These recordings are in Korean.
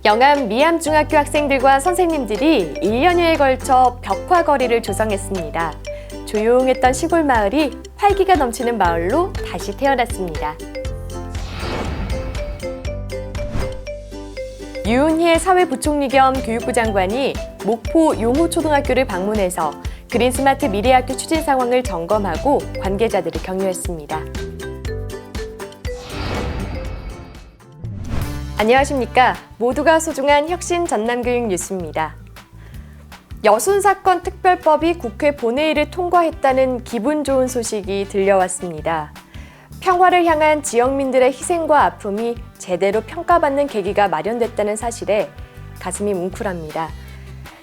영암 미암중학교 학생들과 선생님들이 1년여에 걸쳐 벽화거리를 조성했습니다. 조용했던 시골 마을이 활기가 넘치는 마을로 다시 태어났습니다. 유은희 사회부총리 겸 교육부 장관이 목포 용호초등학교를 방문해서 그린스마트 미래학교 추진 상황을 점검하고 관계자들을 격려했습니다. 안녕하십니까. 모두가 소중한 혁신 전남교육 뉴스입니다. 여순사건 특별법이 국회 본회의를 통과했다는 기분 좋은 소식이 들려왔습니다. 평화를 향한 지역민들의 희생과 아픔이 제대로 평가받는 계기가 마련됐다는 사실에 가슴이 뭉클합니다.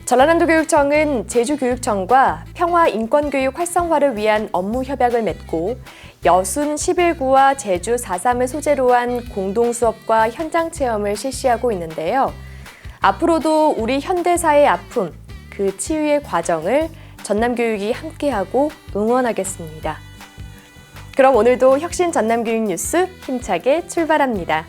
전라남도교육청은 제주교육청과 평화 인권교육 활성화를 위한 업무 협약을 맺고 여순 11구와 제주 4.3을 소재로 한 공동수업과 현장체험을 실시하고 있는데요. 앞으로도 우리 현대사의 아픔, 그 치유의 과정을 전남교육이 함께하고 응원하겠습니다. 그럼 오늘도 혁신 전남교육 뉴스 힘차게 출발합니다.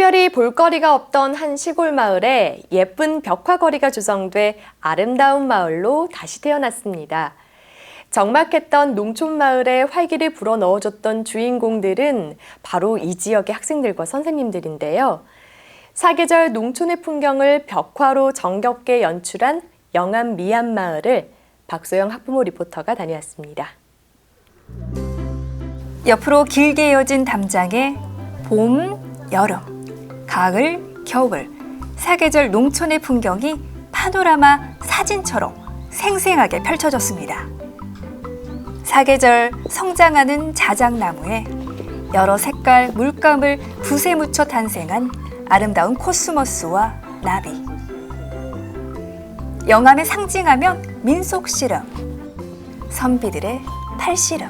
특별히 볼거리가 없던 한 시골 마을에 예쁜 벽화거리가 조성돼 아름다운 마을로 다시 태어났습니다. 적막했던 농촌 마을에 활기를 불어넣어줬던 주인공들은 바로 이 지역의 학생들과 선생님들인데요. 사계절 농촌의 풍경을 벽화로 정겹게 연출한 영암 미암마을을 박소영 학부모 리포터가 다녀왔습니다. 옆으로 길게 이어진 담장에 봄, 여름, 가을, 겨울, 사계절 농촌의 풍경이 파노라마 사진처럼 생생하게 펼쳐졌습니다. 사계절 성장하는 자작나무에 여러 색깔 물감을 붓에 묻혀 탄생한 아름다운 코스모스와 나비. 영암에 상징하면 민속씨름, 선비들의 팔씨름,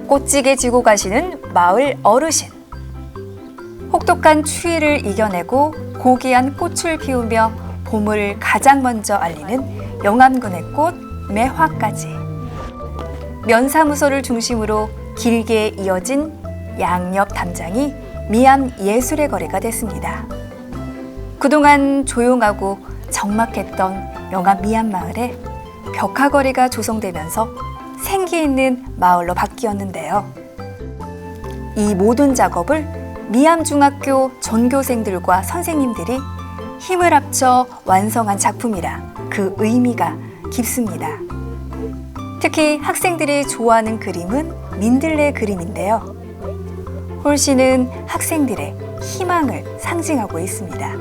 꽃지게 지고 가시는 마을 어르신. 혹독한 추위를 이겨내고 고귀한 꽃을 피우며 봄을 가장 먼저 알리는 영암군의 꽃 매화까지. 면사무소를 중심으로 길게 이어진 양옆 담장이 미암 예술의 거리가 됐습니다. 그동안 조용하고 적막했던 영암 미암 마을에 벽화거리가 조성되면서 생기 있는 마을로 바뀌었는데요. 이 모든 작업을 미암중학교 전교생들과 선생님들이 힘을 합쳐 완성한 작품이라 그 의미가 깊습니다. 특히 학생들이 좋아하는 그림은 민들레 그림인데요. 홀씨는 학생들의 희망을 상징하고 있습니다.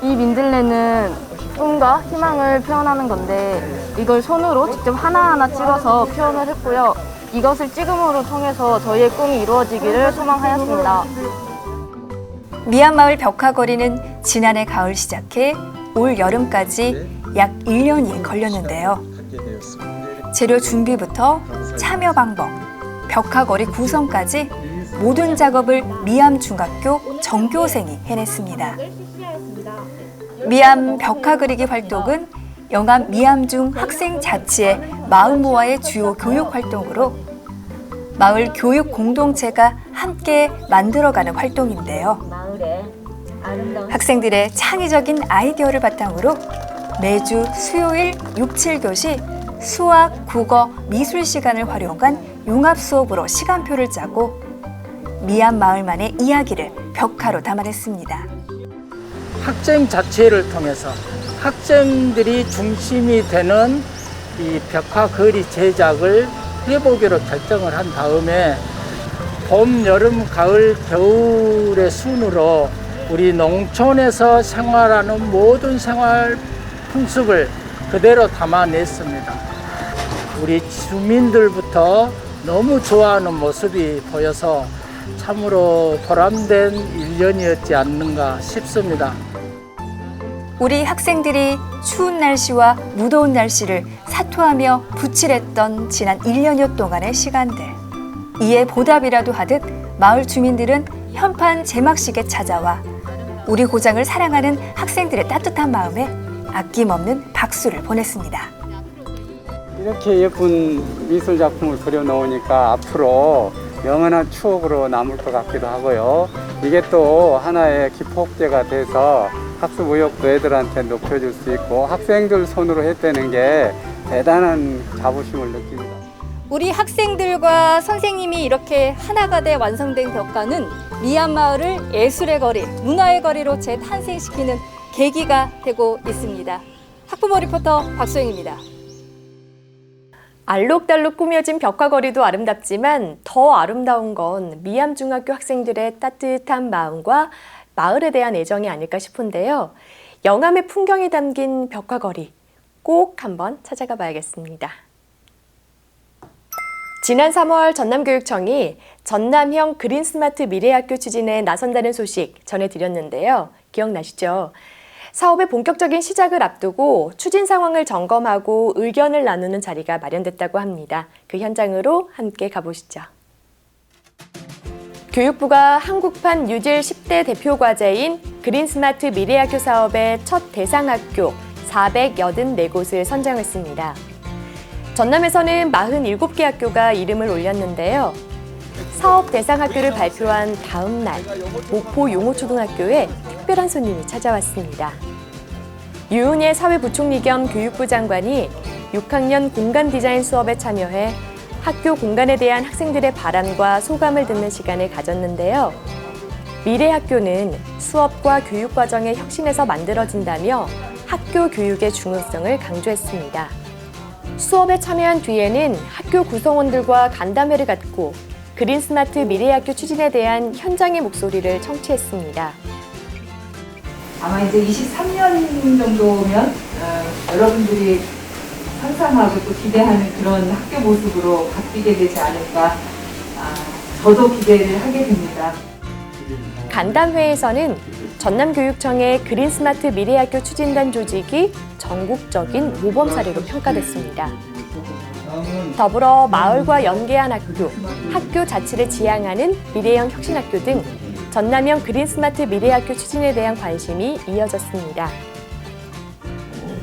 이 민들레는 꿈과 희망을 표현하는 건데 이걸 손으로 직접 하나하나 찍어서 표현을 했고요. 이것을 찍음으로 통해서 저희의 꿈이 이루어지기를 소망하였습니다. 미암마을 벽화거리는 지난해 가을 시작해 올 여름까지 약 1년이 걸렸는데요. 재료 준비부터 참여 방법, 벽화거리 구성까지 모든 작업을 미암중학교 전교생이 해냈습니다. 미암 벽화 그리기 활동은 영암 미암중 학생자치의 마을모아의 주요 교육 활동으로 마을 교육 공동체가 함께 만들어가는 활동인데요. 학생들의 창의적인 아이디어를 바탕으로 매주 수요일 6, 7교시 수학, 국어, 미술 시간을 활용한 융합 수업으로 시간표를 짜고 미암 마을만의 이야기를 벽화로 담아냈습니다. 학생 자체를 통해서 학생들이 중심이 되는 이 벽화 거리 제작을 해보기로 결정을 한 다음에 봄, 여름, 가을, 겨울의 순으로 우리 농촌에서 생활하는 모든 생활 풍습을 그대로 담아냈습니다. 우리 주민들부터 너무 좋아하는 모습이 보여서 참으로 보람된 1년이었지 않는가 싶습니다. 우리 학생들이 추운 날씨와 무더운 날씨를 사투하며 붓칠했던 지난 1년여 동안의 시간들. 이에 보답이라도 하듯 마을 주민들은 현판 제막식에 찾아와 우리 고장을 사랑하는 학생들의 따뜻한 마음에 아낌없는 박수를 보냈습니다. 이렇게 예쁜 미술 작품을 그려 놓으니까 앞으로 영원한 추억으로 남을 것 같기도 하고요. 이게 또 하나의 기폭제가 돼서 학습 의욕도 애들한테 높여줄 수 있고 학생들 손으로 했다는 게 대단한 자부심을 느낍니다. 우리 학생들과 선생님이 이렇게 하나가 돼 완성된 벽화는 미얀마을을 예술의 거리, 문화의 거리로 재탄생시키는 계기가 되고 있습니다. 학부모 리포터 박소영입니다. 알록달록 꾸며진 벽화거리도 아름답지만 더 아름다운 건 미암중학교 학생들의 따뜻한 마음과 마을에 대한 애정이 아닐까 싶은데요. 영암의 풍경이 담긴 벽화거리 꼭 한번 찾아가 봐야겠습니다. 지난 3월 전남교육청이 전남형 그린스마트 미래학교 추진에 나선다는 소식 전해드렸는데요. 기억나시죠? 사업의 본격적인 시작을 앞두고 추진 상황을 점검하고 의견을 나누는 자리가 마련됐다고 합니다. 그 현장으로 함께 가보시죠. 교육부가 한국판 뉴딜 10대 대표 과제인 그린스마트 미래학교 사업의 첫 대상학교 484곳을 선정했습니다. 전남에서는 47개 학교가 이름을 올렸는데요. 사업 대상 학교를 발표한 다음 날 목포 용호초등학교에 특별한 손님이 찾아왔습니다. 유은혜 사회부총리 겸 교육부 장관이 6학년 공간 디자인 수업에 참여해 학교 공간에 대한 학생들의 바람과 소감을 듣는 시간을 가졌는데요. 미래 학교는 수업과 교육 과정의 혁신에서 만들어진다며 학교 교육의 중요성을 강조했습니다. 수업에 참여한 뒤에는 학교 구성원들과 간담회를 갖고 그린스마트 미래학교 추진에 대한 현장의 목소리를 청취했습니다. 아마 이제 23년 정도면 여러분들이 상상하고 또 기대하는 그런 학교 모습으로 바뀌게 되지 않을까 저도 기대를 하게 됩니다. 간담회에서는 전남교육청의 그린스마트 미래학교 추진단 조직이 전국적인 모범 사례로 평가됐습니다. 더불어 마을과 연계한 학교, 학교 자치를 지향하는 미래형 혁신학교 등 전남형 그린스마트 미래학교 추진에 대한 관심이 이어졌습니다.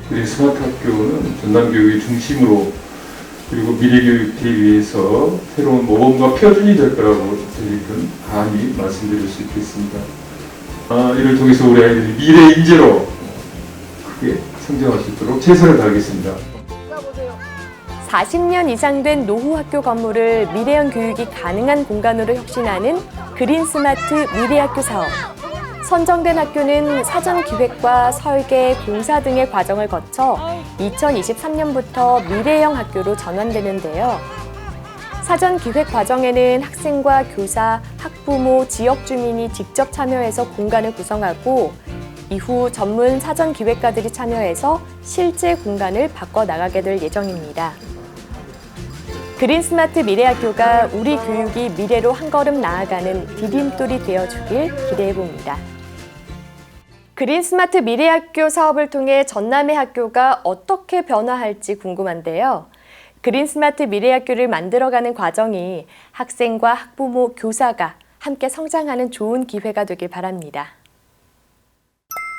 그린스마트 학교는 전남교육의 중심으로 그리고 미래교육 대위에서 새로운 모범과 표준이 될 거라고 저희는 감히 말씀드릴 수 있겠습니다. 이를 통해서 우리 아이들이 미래 인재로 크게 성장할 수 있도록 최선을 다하겠습니다. 40년 이상 된 노후 학교 건물을 미래형 교육이 가능한 공간으로 혁신하는 그린스마트 미래학교 사업. 선정된 학교는 사전 기획과 설계, 공사 등의 과정을 거쳐 2023년부터 미래형 학교로 전환되는데요. 사전 기획 과정에는 학생과 교사, 학부모, 지역 주민이 직접 참여해서 공간을 구성하고 이후 전문 사전 기획가들이 참여해서 실제 공간을 바꿔 나가게 될 예정입니다. 그린스마트 미래학교가 우리 교육이 미래로 한 걸음 나아가는 디딤돌이 되어주길 기대해봅니다. 그린스마트 미래학교 사업을 통해 전남의 학교가 어떻게 변화할지 궁금한데요. 그린스마트 미래학교를 만들어가는 과정이 학생과 학부모, 교사가 함께 성장하는 좋은 기회가 되길 바랍니다.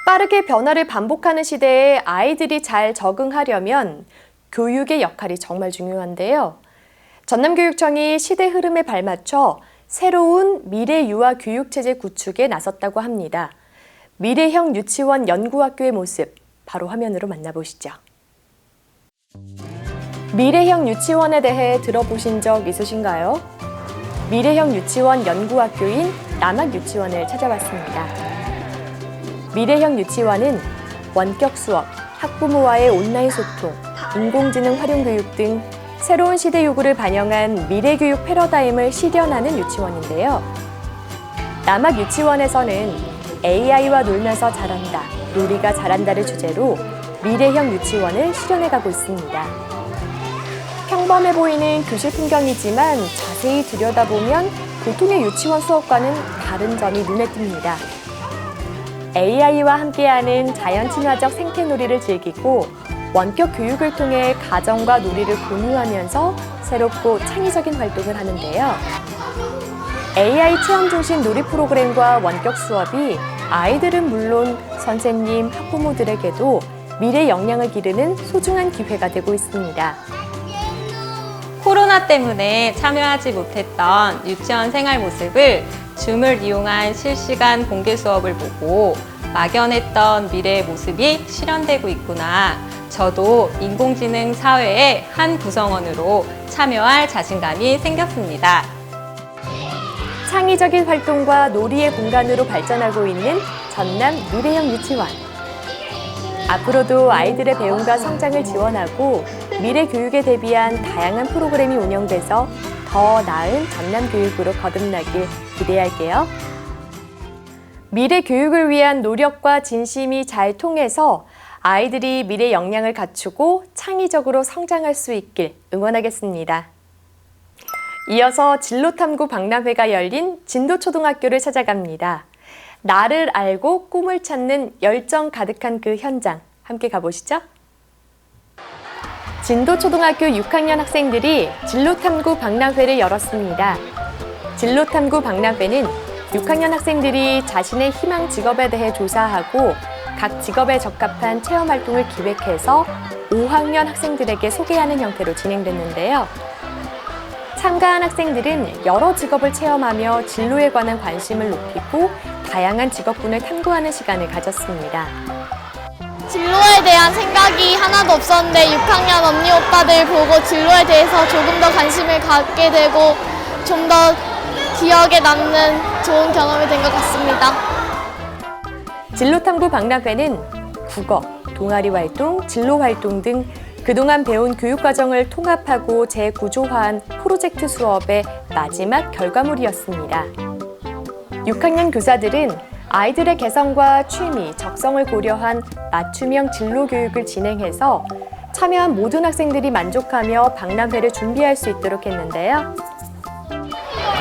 빠르게 변화를 반복하는 시대에 아이들이 잘 적응하려면 교육의 역할이 정말 중요한데요. 전남교육청이 시대 흐름에 발맞춰 새로운 미래 유아 교육체제 구축에 나섰다고 합니다. 미래형 유치원 연구학교의 모습 바로 화면으로 만나보시죠. 미래형 유치원에 대해 들어보신 적 있으신가요? 미래형 유치원 연구학교인 남학유치원을 찾아봤습니다. 미래형 유치원은 원격 수업, 학부모와의 온라인 소통, 인공지능 활용 교육 등 새로운 시대 요구를 반영한 미래교육 패러다임을 실현하는 유치원인데요. 남학유치원에서는 AI와 놀면서 잘한다, 놀이가 잘한다를 주제로 미래형 유치원을 실현해가고 있습니다. 평범해 보이는 교실 풍경이지만 자세히 들여다보면 보통의 유치원 수업과는 다른 점이 눈에 띕니다. AI와 함께하는 자연 친화적 생태놀이를 즐기고 원격 교육을 통해 가정과 놀이를 공유하면서 새롭고 창의적인 활동을 하는데요. AI 체험 중심 놀이 프로그램과 원격 수업이 아이들은 물론 선생님, 학부모들에게도 미래 역량을 기르는 소중한 기회가 되고 있습니다. 코로나 때문에 참여하지 못했던 유치원 생활 모습을 줌을 이용한 실시간 공개 수업을 보고 막연했던 미래의 모습이 실현되고 있구나. 저도 인공지능 사회의 한 구성원으로 참여할 자신감이 생겼습니다. 창의적인 활동과 놀이의 공간으로 발전하고 있는 전남 미래형 유치원. 앞으로도 아이들의 배움과 성장을 지원하고 미래 교육에 대비한 다양한 프로그램이 운영돼서 더 나은 전남 교육으로 거듭나길 기대할게요. 미래 교육을 위한 노력과 진심이 잘 통해서 아이들이 미래 역량을 갖추고 창의적으로 성장할 수 있길 응원하겠습니다. 이어서 진로탐구 박람회가 열린 진도초등학교를 찾아갑니다. 나를 알고 꿈을 찾는 열정 가득한 그 현장, 함께 가보시죠. 진도초등학교 6학년 학생들이 진로탐구 박람회를 열었습니다. 진로탐구 박람회는 6학년 학생들이 자신의 희망 직업에 대해 조사하고 각 직업에 적합한 체험 활동을 기획해서 5학년 학생들에게 소개하는 형태로 진행됐는데요. 참가한 학생들은 여러 직업을 체험하며 진로에 관한 관심을 높이고 다양한 직업군을 탐구하는 시간을 가졌습니다. 진로에 대한 생각이 하나도 없었는데 6학년 언니 오빠들 보고 진로에 대해서 조금 더 관심을 갖게 되고 좀 더 기억에 남는 좋은 경험이 된 것 같습니다. 진로탐구 박람회는 국어, 동아리 활동, 진로 활동 등 그동안 배운 교육과정을 통합하고 재구조화한 프로젝트 수업의 마지막 결과물이었습니다. 6학년 교사들은 아이들의 개성과 취미, 적성을 고려한 맞춤형 진로 교육을 진행해서 참여한 모든 학생들이 만족하며 박람회를 준비할 수 있도록 했는데요.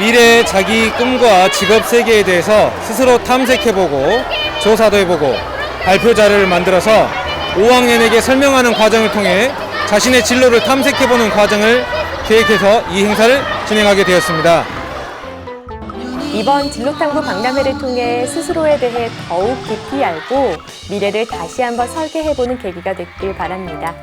미래의 자기 꿈과 직업 세계에 대해서 스스로 탐색해보고 조사도 해보고 발표 자료를 만들어서 5학년에게 설명하는 과정을 통해 자신의 진로를 탐색해보는 과정을 계획해서 이 행사를 진행하게 되었습니다. 이번 진로탐구 박람회를 통해 스스로에 대해 더욱 깊이 알고 미래를 다시 한번 설계해보는 계기가 됐길 바랍니다.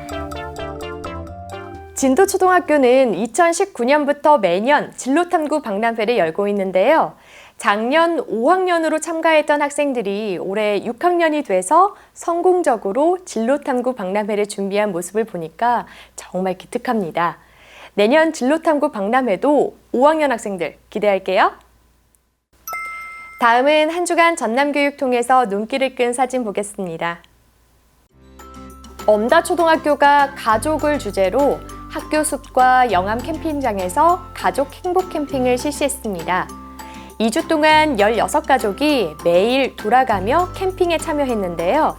진도초등학교는 2019년부터 매년 진로탐구 박람회를 열고 있는데요. 작년 5학년으로 참가했던 학생들이 올해 6학년이 돼서 성공적으로 진로탐구 박람회를 준비한 모습을 보니까 정말 기특합니다. 내년 진로탐구 박람회도 5학년 학생들 기대할게요. 다음은 한 주간 전남교육 통해서 눈길을 끈 사진 보겠습니다. 엄다초등학교가 가족을 주제로 학교 숲과 영암 캠핑장에서 가족 행복 캠핑을 실시했습니다. 2주 동안 16가족이 매일 돌아가며 캠핑에 참여했는데요.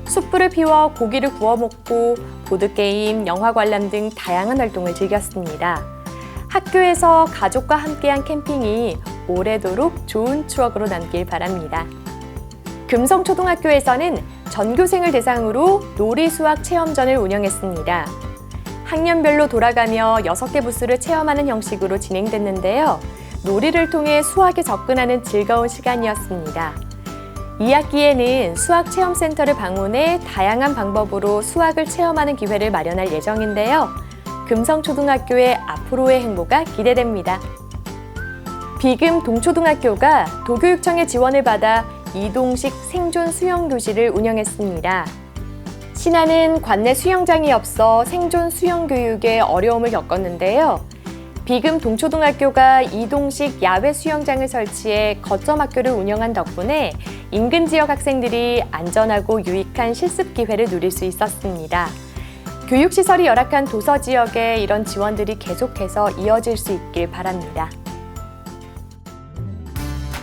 숯불을 피워 고기를 구워 먹고 보드게임, 영화 관람 등 다양한 활동을 즐겼습니다. 학교에서 가족과 함께한 캠핑이 오래도록 좋은 추억으로 남길 바랍니다. 금성초등학교에서는 전교생을 대상으로 놀이수학 체험전을 운영했습니다. 학년별로 돌아가며 6개 부스를 체험하는 형식으로 진행됐는데요. 놀이를 통해 수학에 접근하는 즐거운 시간이었습니다. 2학기에는 수학체험센터를 방문해 다양한 방법으로 수학을 체험하는 기회를 마련할 예정인데요. 금성초등학교의 앞으로의 행보가 기대됩니다. 비금 동초등학교가 도교육청의 지원을 받아 이동식 생존 수영교실을 운영했습니다. 신안은 관내 수영장이 없어 생존 수영 교육에 어려움을 겪었는데요. 비금 동초등학교가 이동식 야외 수영장을 설치해 거점 학교를 운영한 덕분에 인근 지역 학생들이 안전하고 유익한 실습 기회를 누릴 수 있었습니다. 교육시설이 열악한 도서 지역에 이런 지원들이 계속해서 이어질 수 있길 바랍니다.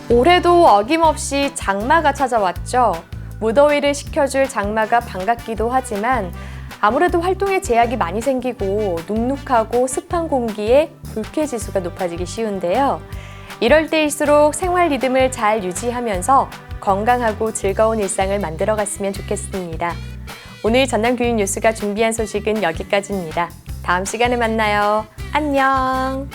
올해도 어김없이 장마가 찾아왔죠. 무더위를 식혀줄 장마가 반갑기도 하지만 아무래도 활동에 제약이 많이 생기고 눅눅하고 습한 공기에 불쾌지수가 높아지기 쉬운데요. 이럴 때일수록 생활 리듬을 잘 유지하면서 건강하고 즐거운 일상을 만들어갔으면 좋겠습니다. 오늘 전남교육 뉴스가 준비한 소식은 여기까지입니다. 다음 시간에 만나요. 안녕!